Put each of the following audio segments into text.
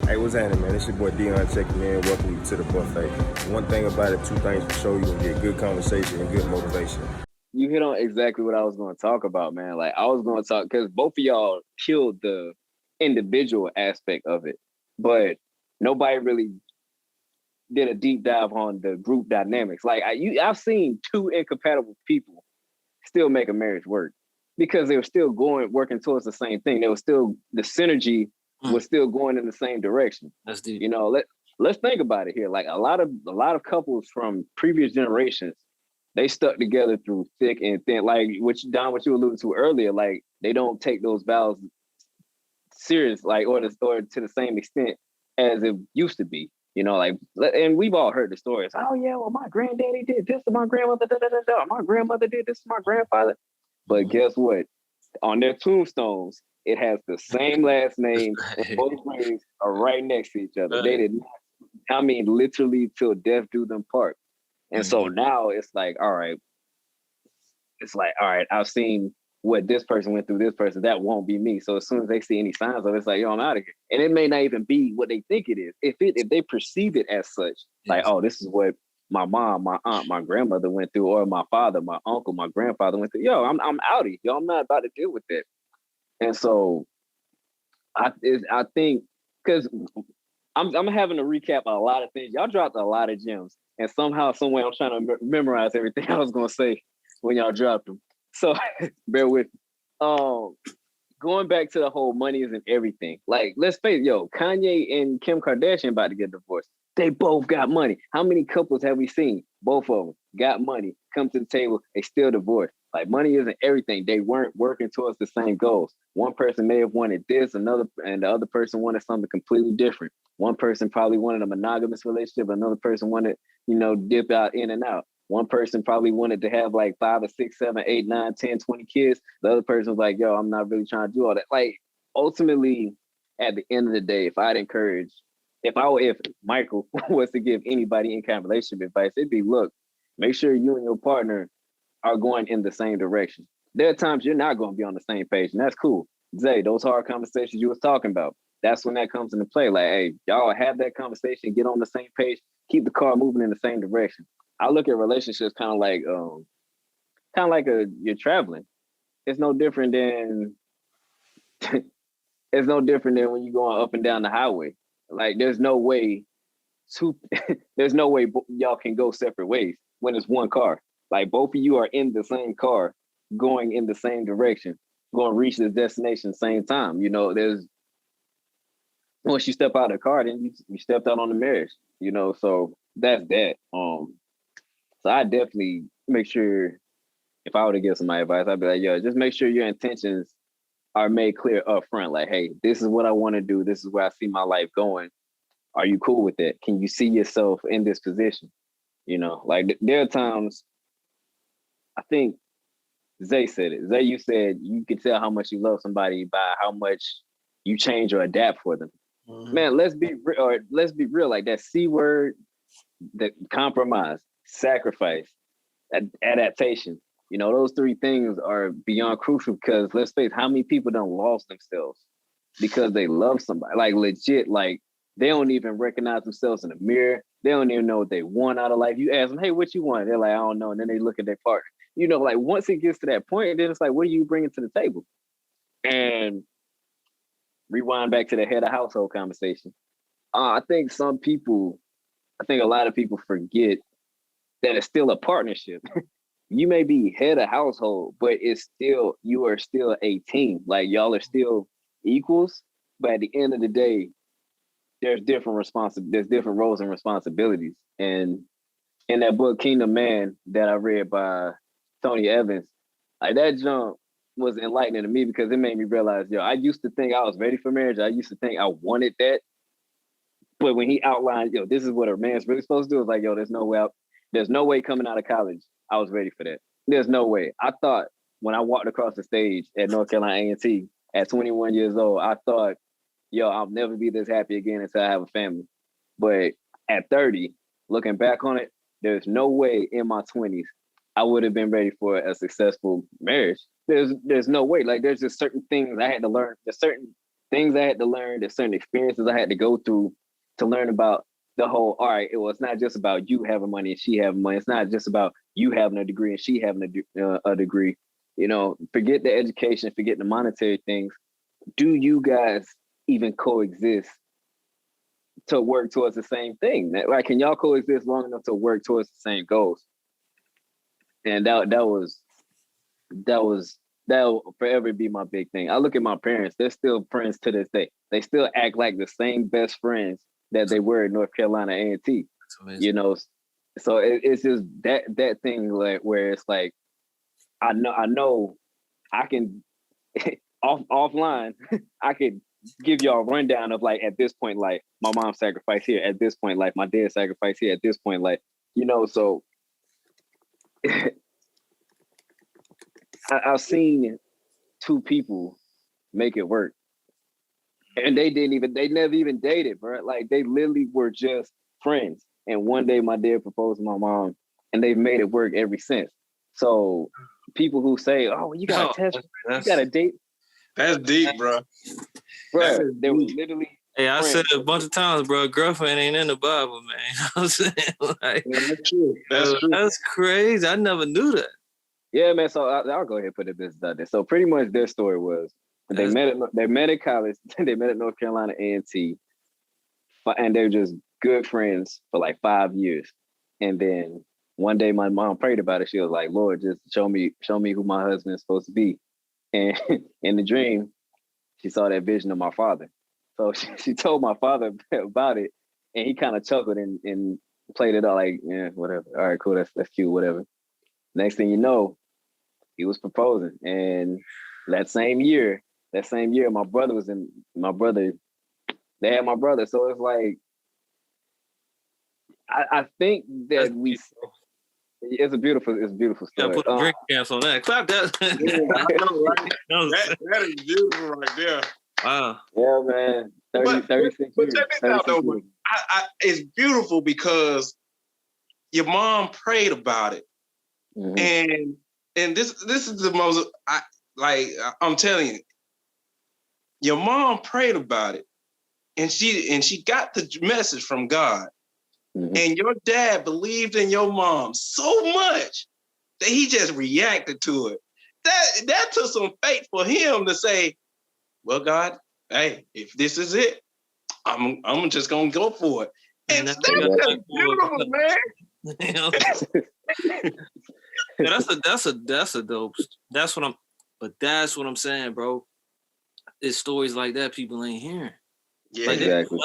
Hey, what's happening, man? It's your boy Dion checking in. Welcome you to the buffet. One thing about it, two things for sure, you gonna get good conversation and good motivation. You hit on exactly what I was going to talk about, man. Like I was going to talk because both of y'all killed the individual aspect of it, but nobody really did a deep dive on the group dynamics. Like I've seen two incompatible people still make a marriage work because they were still working towards the same thing. They were still the synergy was still going in the same direction. That's deep. You know, let's think about it here. Like a lot of couples from previous generations, they stuck together through thick and thin. Like what you alluded to earlier. Like they don't take those vows serious, like or to the same extent as it used to be. You know, like, and we've all heard the stories. Oh yeah, well my granddaddy did this to my grandmother. Da, da, da, da. My grandmother did this to my grandfather. But guess what? On their tombstones, it has the same last name, and both graves are right next to each other. They did not. I mean, literally till death do them part. And so now it's like, all right, I've seen what this person went through, this person, that won't be me. So as soon as they see any signs of it, it's like, yo, I'm out of here. And it may not even be what they think it is. If they perceive it as such, like, oh, this is what my mom, my aunt, my grandmother went through, or my father, my uncle, my grandfather went through. Yo, I'm outie. Yo, I'm not about to deal with that. And so I think because I'm having to recap a lot of things. Y'all dropped a lot of gems, and somehow, some way, I'm trying to memorize everything I was gonna say when y'all dropped them. So bear with me. Going back to the whole money isn't everything. Like, let's face it, yo, Kanye and Kim Kardashian about to get divorced. They both got money. How many couples have we seen? Both of them got money, come to the table, they still divorced. Like, money isn't everything. They weren't working towards the same goals. One person may have wanted this, and the other person wanted something completely different. One person probably wanted a monogamous relationship, another person wanted, dip out in and out. One person probably wanted to have like 5 or 6, 7, 8, 9, 10, 20 kids. The other person was like, yo, I'm not really trying to do all that. Like, ultimately, at the end of the day, if Michael was to give anybody in kind of relationship advice, it'd be, look, make sure you and your partner are going in the same direction. There are times you're not going to be on the same page, and that's cool. Zay, those hard conversations you was talking about, that's when that comes into play. Like, hey, y'all have that conversation, get on the same page, keep the car moving in the same direction. I look at relationships kind of like you're traveling. It's no different than it's no different than when you're going up and down the highway. Like, there's no way y'all can go separate ways when it's one car. Like, both of you are in the same car, going in the same direction, going to reach this destination same time. There's once you step out of the car, then you stepped out on the marriage. So that's that. So I definitely make sure, if I were to give some advice, I'd be like, yo, just make sure your intentions are made clear up front. Like, hey, this is what I want to do. This is where I see my life going. Are you cool with that? Can you see yourself in this position? Like, there are times, I think Zay said it. Zay, you said you can tell how much you love somebody by how much you change or adapt for them. Man, let's be real. Like, that C word, the compromise, sacrifice, adaptation. Those three things are beyond crucial because, let's face it, how many people done lost themselves because they love somebody? Like, legit, like, they don't even recognize themselves in the mirror. They don't even know what they want out of life. You ask them, hey, what you want? They're like, I don't know. And then they look at their partner. Like, once it gets to that point, then it's like, what are you bringing to the table? And rewind back to the head of household conversation. I think a lot of people forget that it's still a partnership. You may be head of household, but you are still a team. Like, y'all are still equals, but at the end of the day, there's different roles and responsibilities. And in that book, Kingdom Man, that I read by Tony Evans, like, that jump was enlightening to me because it made me realize, yo, I used to think I was ready for marriage. I used to think I wanted that. But when he outlined, yo, this is what a man's really supposed to do, it's like, yo, there's no way coming out of college I was ready for that. There's no way. I thought when I walked across the stage at North Carolina A&T at 21 years old, I thought, yo, I'll never be this happy again until I have a family. But at 30, looking back on it, there's no way in my 20s I would have been ready for a successful marriage. There's no way. Like, there's just certain things I had to learn. There's certain things I had to learn, there's certain experiences I had to go through to learn about the whole, all right, well, it's not just about you having money and she having money. It's not just about you having a degree and she having a degree. You know, forget the education, forget the monetary things. Do you guys even coexist to work towards the same thing? Like, can y'all coexist long enough to work towards the same goals? And that'll forever be my big thing. I look at my parents; they're still friends to this day. They still act like the same best friends that they were in North Carolina A&T. You know, so it's just that thing like where it's like I know I can offline I could give y'all a rundown of like at this point like my mom sacrificed here, at this point like my dad sacrificed here, at this point like so I've seen two people make it work, and they never even dated, bro. Like they literally were just friends. And one day my dad proposed to my mom, and they've made it work ever since. So people who say, "Oh, you got to test, you got to date," that's deep, bro. Bro, they were literally. Hey, I said it a bunch of times, bro. Girlfriend ain't in the Bible, man. You know what I'm saying? Like, Yeah, that's true. That's true. That's crazy. I never knew that. Yeah, man. So I'll go ahead and put the business out there. So pretty much their story was they met at college. They met at North Carolina A&T, and they're just good friends for like 5 years. And then one day my mom prayed about it. She was like, "Lord, just show me who my husband is supposed to be." And in the dream, she saw that vision of my father. So she told my father about it, and he kind of chuckled and played it out like, "Yeah, whatever. All right, cool. That's cute. Whatever." Next thing you know, he was proposing, and that same year, my brother they had my brother. So it's like, I think that it's a beautiful story. Yeah, put a drink cans on that. Clap that. Yeah, I know, right? That is beautiful right there. Wow. Yeah, man. 36 but years. check this out, though. It's beautiful because your mom prayed about it. Mm-hmm. And this is the most, I'm telling you, your mom prayed about it, and she got the message from God. Mm-hmm. And your dad believed in your mom so much that he just reacted to it. That took some faith for him to say, "Well, God, hey, if this is it, I'm just gonna go for it." And that's just beautiful, man. Yeah, that's a dope. That's what I'm saying, bro. It's stories like that people ain't hearing. Yeah, like exactly.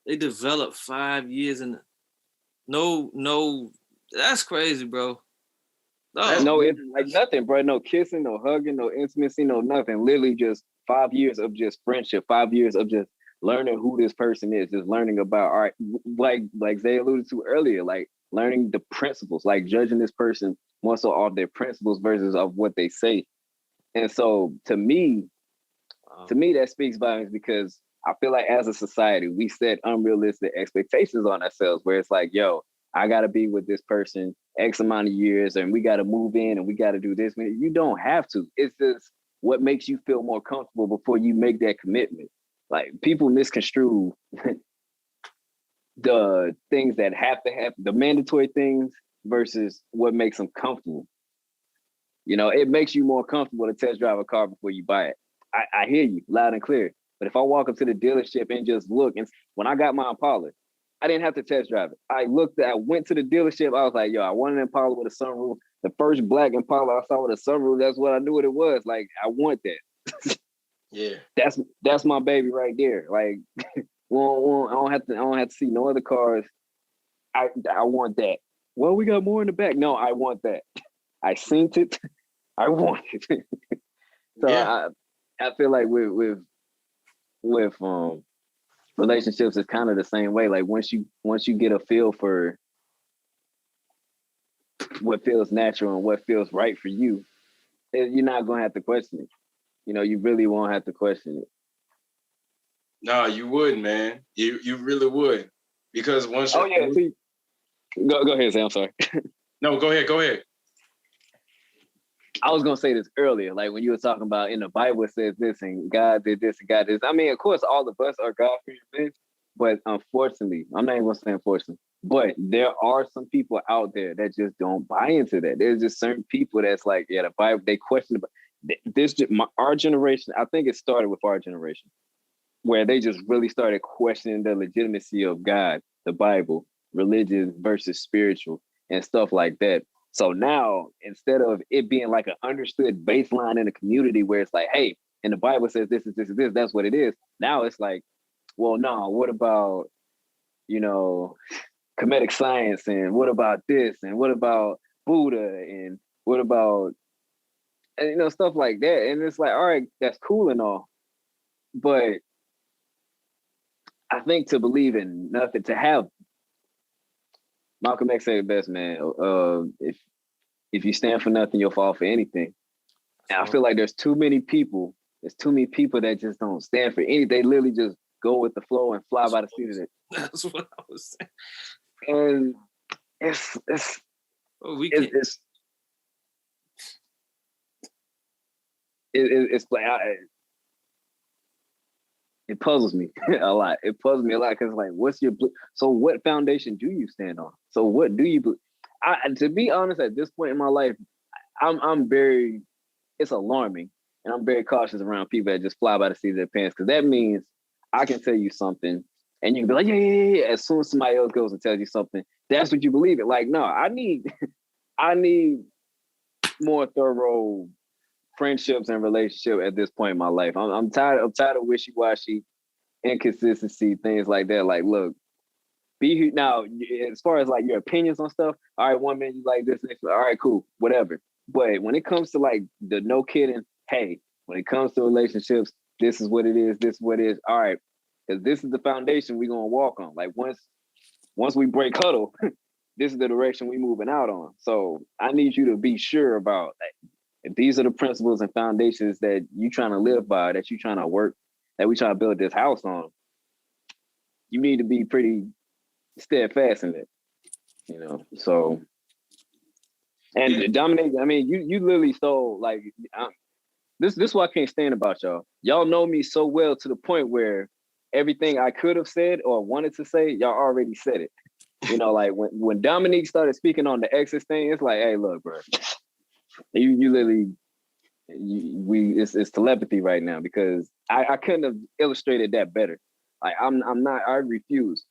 They developed 5 years and no. That's crazy, bro. No, it's like nothing, bro. No kissing, no hugging, no intimacy, no nothing. Literally just 5 years of just friendship, 5 years of just learning who this person is, just learning about, all right, like Zay alluded to earlier, like learning the principles, like judging this person more so off their principles versus of what they say. And so to me, that speaks volumes because I feel like as a society, we set unrealistic expectations on ourselves where it's like, yo, I got to be with this person X amount of years and we got to move in and we got to do this. You don't have to. It's just what makes you feel more comfortable before you make that commitment. Like people misconstrue the things that have to happen, the mandatory things versus what makes them comfortable. You know, it makes you more comfortable to test drive a car before you buy it. I hear you loud and clear. But if I walk up to the dealership and just look, and when I got my Impala, I didn't have to test drive it. I went to the dealership. I was like, yo, I want an Impala with a sunroof. The first black Impala I saw with a sunroof, that's what I knew what it was. Like, I want that. Yeah. That's my baby right there. Like, I don't have to see no other cars. I want that. Well, we got more in the back. No, I want that. I seen it. I want it. So yeah. I feel like with relationships, it's kind of the same way. Like once you get a feel for what feels natural and what feels right for you, you're not gonna have to question it. You know, you really won't have to question it. No, you would, man. You really would, because once. Oh yeah. See, go ahead, Sam. I'm sorry. No, go ahead. I was gonna say this earlier, like when you were talking about in the Bible it says this and God did this and God did this. I mean, of course, all of us are God-fearing men, but unfortunately, I'm not even gonna say unfortunately, but there are some people out there that just don't buy into that. There's just certain people that's like, yeah, the Bible, they question about this. Our generation, I think it started with our generation, where they just really started questioning the legitimacy of God, the Bible, religion versus spiritual, and stuff like that. So now, instead of it being like an understood baseline in the community where it's like, hey, and the Bible says this is this is this, that's what it is. Now it's like, well, no, what about, you know, comedic science, and what about this, and what about Buddha, and what about, and, you know, stuff like that. And it's like, all right, that's cool and all, but I think to believe in nothing, to have Malcolm X said it best, man. If you stand for nothing, you'll fall for anything. And I feel like there's too many people that just don't stand for anything. They literally just go with the flow and fly by the seat of it. That's what I was saying. And it's like it puzzles me a lot. It puzzles me a lot because, like, so what foundation do you stand on? So what do you believe? To be honest, at this point in my life, I'm very, it's alarming, and I'm very cautious around people that just fly by the seat of their pants, because that means I can tell you something and you can be like, yeah. As soon as somebody else goes and tells you something, that's what you believe it. Like, no, I need more thorough friendships and relationship at this point in my life. I'm tired of wishy-washy, inconsistency, things like that. Like, look, be now, as far as like your opinions on stuff, all right, one minute you like this, next, all right, cool, whatever. But when it comes to like the no kidding, hey, when it comes to relationships, this is what it is, this is what it is, all right, because this is the foundation we're gonna walk on. Like once we break huddle, this is the direction we moving out on. So I need you to be sure about that. If these are the principles and foundations that you trying to live by, that you trying to work, that we trying to build this house on, you need to be pretty steadfast in it, you know. So, and Dominic, I mean, you literally stole, like, this is what I can't stand about y'all. Y'all know me so well to the point where everything I could have said or wanted to say, y'all already said it. You know, like when Dominique started speaking on the exes thing, it's like, hey, look, bro, you literally, it's telepathy right now, because I couldn't have illustrated that better. Like, I refuse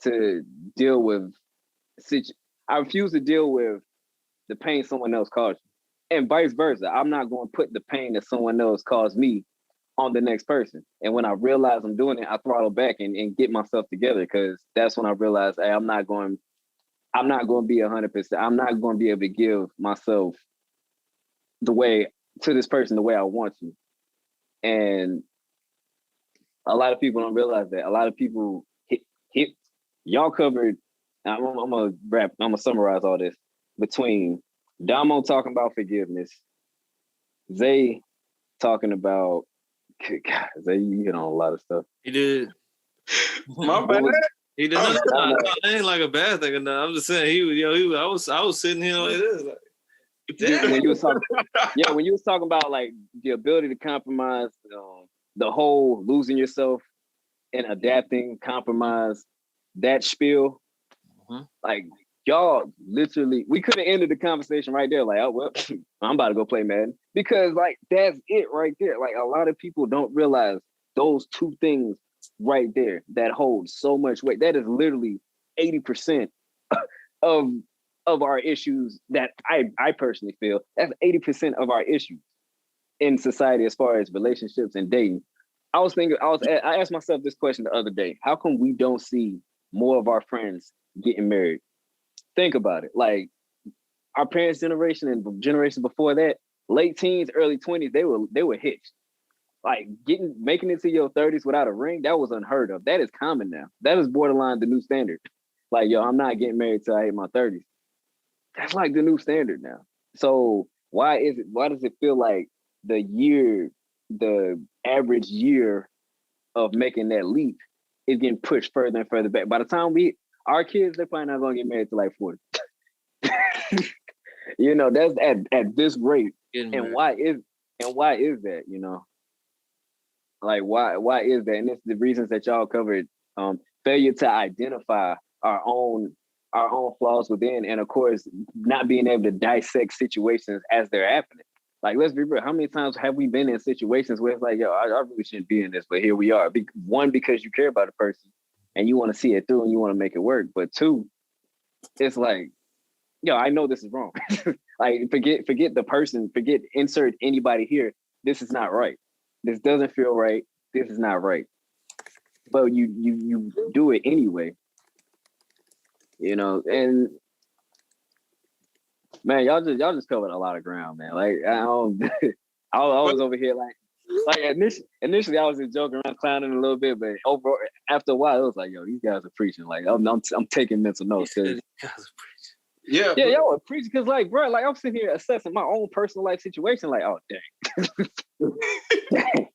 to deal with the pain someone else caused you, and vice versa. I'm not going to put the pain that someone else caused me on the next person. And when I realize I'm doing it, I throttle back and get myself together, because that's when I realize, hey, I'm not going to be 100%. I'm not going to be able to give myself to this person the way I want to. And a lot of people don't realize that. A lot of people hit y'all covered. I'm gonna summarize all this between Damo talking about forgiveness, Zay talking about, God, Zay, you hit on a lot of stuff. He did. My bad. He did not. No, it ain't like a bad thing or nothing. I'm just saying I was sitting here like this. Like, when you was talking about like the ability to compromise, the whole losing yourself and adapting, compromise, that spiel, like, y'all literally, we could have ended the conversation right there. Like, oh, well, I'm about to go play Madden, because like, that's it right there. Like, a lot of people don't realize those two things right there that hold so much weight. That is literally 80% of our issues that I personally feel. That's 80% of our issues in society as far as relationships and dating. I asked myself this question the other day: how come we don't see more of our friends getting married? Think about it. Like, our parents' generation and generations before that, late teens, early 20s, they were hitched. Like, making it to your 30s without a ring, that was unheard of. That is common now. That is borderline the new standard. Like, yo, I'm not getting married till I hit my 30s. That's like the new standard now. So why does it feel like the average year of making that leap is getting pushed further and further back? By the time our kids, they're probably not gonna get married till like 40. You know, that's at this rate. Getting And married. why is that, you know? Like why is that? And it's the reasons that y'all covered. Failure to identify our own flaws within, and of course, not being able to dissect situations as they're happening. Like, let's be real. How many times have we been in situations where it's like, yo, I really shouldn't be in this, but here we are. One, because you care about a person and you want to see it through and you want to make it work. But two, it's like, yo, I know this is wrong. Like, forget the person, insert anybody here. This is not right. This doesn't feel right. This is not right. But you do it anyway. You know, and man, y'all just covered a lot of ground, man. Like, I was over here like initially I was just joking around, clowning a little bit, but after a while it was like, yo, these guys are preaching. Like, I'm taking mental notes. Yeah, y'all were preaching because, like, bro, like I'm sitting here assessing my own personal life situation. Like, oh dang,